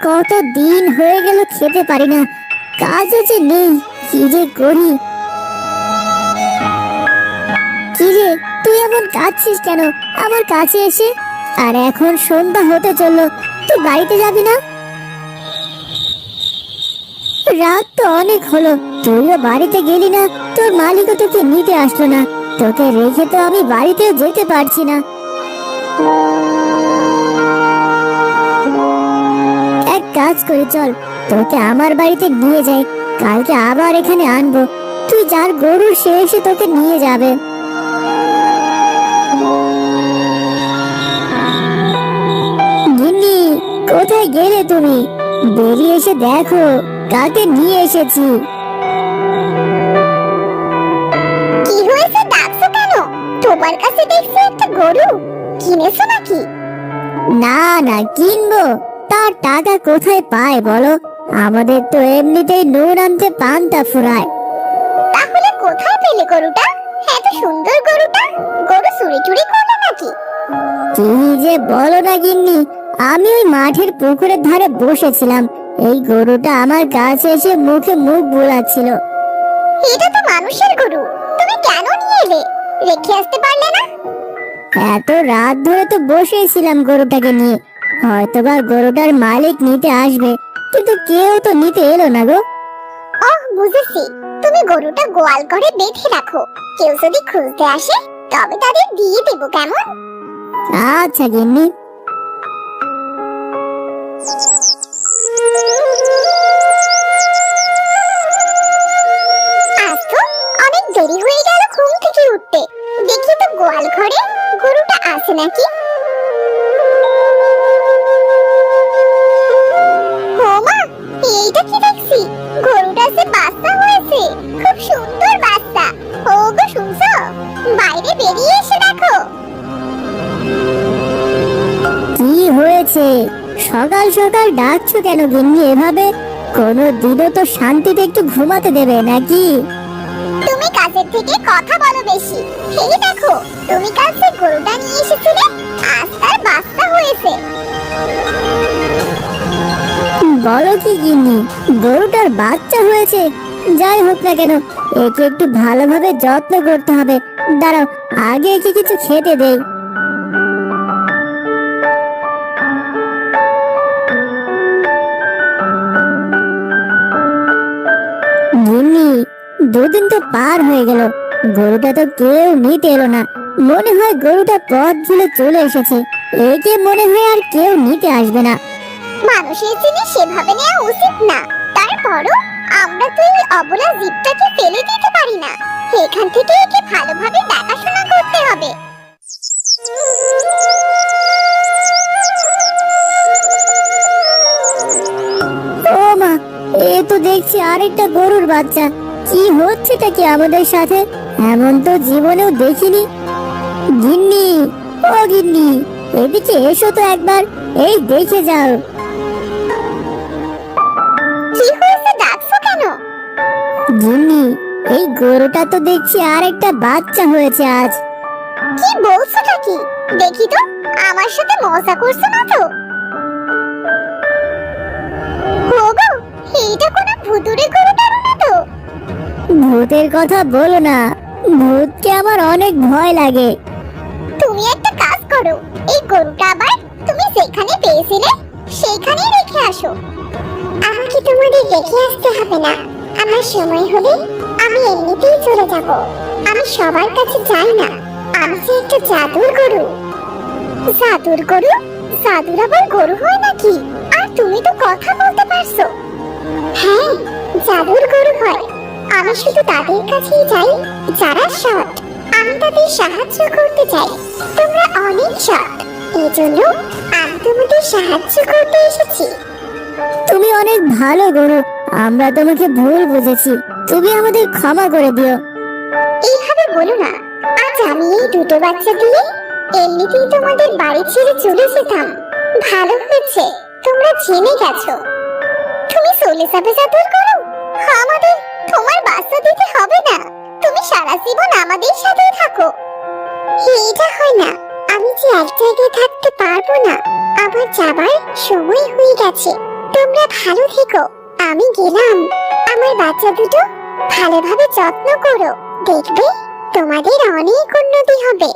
কত দিন হয়ে গেল খেতে পারি না, কাজও যে নেই, কি যে করি। কি রে, তুই এমন কাঁদছিস কেন আমার কাছে এসে? আর এখন সন্ধ্যা হতে চললো, তুই বাড়িতে যাবি না? রাত তো অনেক হলো, তুইও বাড়িতে গেলি না, তোর মালিকও তোকে নিতে আসলো না। তোকে রেখে তো আমি বাড়িতেও যেতে পারছি না। এক কাজ করি, চল তোকে আমার বাড়িতে নিয়ে যাই, কালকে আবার এখানে আনবো। তুই যার গরু সে এসে তোকে নিয়ে যাবে। গিন্নি, কোথায় গেলে তুমি? বেরিয়ে এসে দেখো কাকে নিয়ে এসেছি। কি হয়েছে, ডাকছো কেন? তোমার কাছে দেখছি একটা গরু, কিনেছো নাকি? না না, কিনবো? তার টাকা কোথায় পায় বলো? আমাদের তো এমনিতেই নুন আনতে পান্তা ফুরায়। তাহলে কোথায় পেলে গরুটা? এত সুন্দর গরুটা, গরু চুরি চুরি করলে নাকি? কি যে বলো না গিন্নি, আমি ওই মাঠের পুকুরের ধারে বসেছিলাম, এই গরুটা আমার কাছে এসে মুখে মুখ বুলাচ্ছিল। এটা তো মানুষের গরু, তুমি কেন নিয়ে এলে? রেখে আসতে পারলে না? এত রাত ধরে তো বসেছিলাম গরুটাকে নিয়ে, হয়তোবা গরুটার মালিক নিতে আসবে, কিন্তু কেউ তো নিতে এলো না গো। ওহ, বুঝেছি, তুমি গরুটা গোয়াল করে বেঁধে রাখো, কেউ যদি খুঁজতে আসে তবে তাদের দিয়ে দেবো, কেমন? আচ্ছা গিন্নি। আজ তো অনেক দেরি হয়ে গেল ঘুম থেকে উঠতে, দেখি তো গোয়াল ঘরে গরুটা আছে নাকি। ও মা, এইটা কি দেখছি? গরুটা যে বাচ্চা হয়েছে, খুব সুন্দর বাচ্চা। ও গো, শুনছো? বাইরে বেরিয়ে এসে দেখো। কি হয়েছে? সকাল সকাল ডাকছো কেন গিন্নি এভাবে? কোনো দিনও তো শান্তিতে একটু ঘুমাতে দেবে নাকি? তুমি কাজের থেকে কথা বলো বেশি। এই দেখো, তুমি কাল যে গরুটা নিয়ে এসেছিলে, আজ তার বাচ্চা হয়েছে। বলো কি গিন্নি, গরুটার বাচ্চা হয়েছে? যাই হোক না কেন, একে একটু ভালোভাবে যত্ন করতে হবে। দাঁড়াও, আগে একে কিছু খেতে দেই। গিন্নি, দুদিন তো পার হয়ে গেল, গরুটা তো কেউ নিতে এলো না। মনে হয় গরুটা পথ ভুলে চলে এসেছে, একে মনে হয় আর কেউ নিতে আসবে না। মানুষের জিনিস সেভাবে নেওয়া উচিত না। তারপরও আমরা তো এই অবলা জীবটাকে ফেলে দিতে পারি না। এখান থেকে একে ভালোভাবে দেখাশোনা করতে হবে। ও মা, এ তো দেখছি আরেকটা গরুর বাচ্চা। কি হচ্ছেটা কি আমাদের সাথে? এমন তো জীবনেও দেখিনি। গিন্নি, ও গিন্নি, এদিকে এসো তো একবার, এই দেখে যাও। কি হয়েছে, ডাকছো কেন? গিন্নি, এই গরুটা তো দেখছি আরেকটা বাচ্চা হয়েছে আজ। কি বলছো নাকি? দেখি তো, আমার সাথে মজা করছো না তো? ওগো, এইটা কোনো ভুতুড়ে গরুটার না তো? ভূতের কথা বলো না, ভূতকে আমার অনেক ভয় লাগে। তুমি একটা কাজ করো, এই গরুটা আবার তুমি যেখানে পেয়েছিলে সেইখানেই রেখে আসো। আমাকে তোমাদের রেখে আসতে হবে না, আমার সময় হলে আমি এমনিতেই চলে যাব। আমি সবার কাছে যাই না, আমি যে একটা জাদুর গরু। জাদুর গরু? জাদুর আবার গরু হয় নাকি? আর তুমি তো কথা বলতে পারছো। হ্যাঁ, জাদুর গরু হয়। আমি শুধু তাদের কাছেই যাই যারা সৎ। আমি তাদের সাহায্য করতে চাই। তোমরা অনেক সৎ, এজন্য আমি তোমাদের সাহায্য করতে এসেছি। তুমি অনেক ভালো গরু, আমরা তোমাকে ভুল বুঝেছি, তুমি আমাদের ক্ষমা করে দিও। এইভাবে বলো না, আজ আমি এই দুটো বাচ্চা দিয়ে এমনিতেই তোমাদের বাড়ি ছেড়ে চলে যেতাম। ভালো হয়েছে তোমরা জেনে গেছো। তুমি চলে যাবে জাদুর গরু? আমাদের তোমার বাচ্চা দিতে হবে না, তুমি সারা জীবন আমাদের সাথেই থাকো। এটা হয় না, আমি যে এক জায়গায় থাকতে পারবো না, আমার যাবার সময় হয়ে গেছে। তোমরা ভালো থেকো, আমি গেলাম। আমার বাচ্চা দুটো ভালোভাবে যত্ন করো, দেখবে তোমাদের অনেক উন্নতি হবে।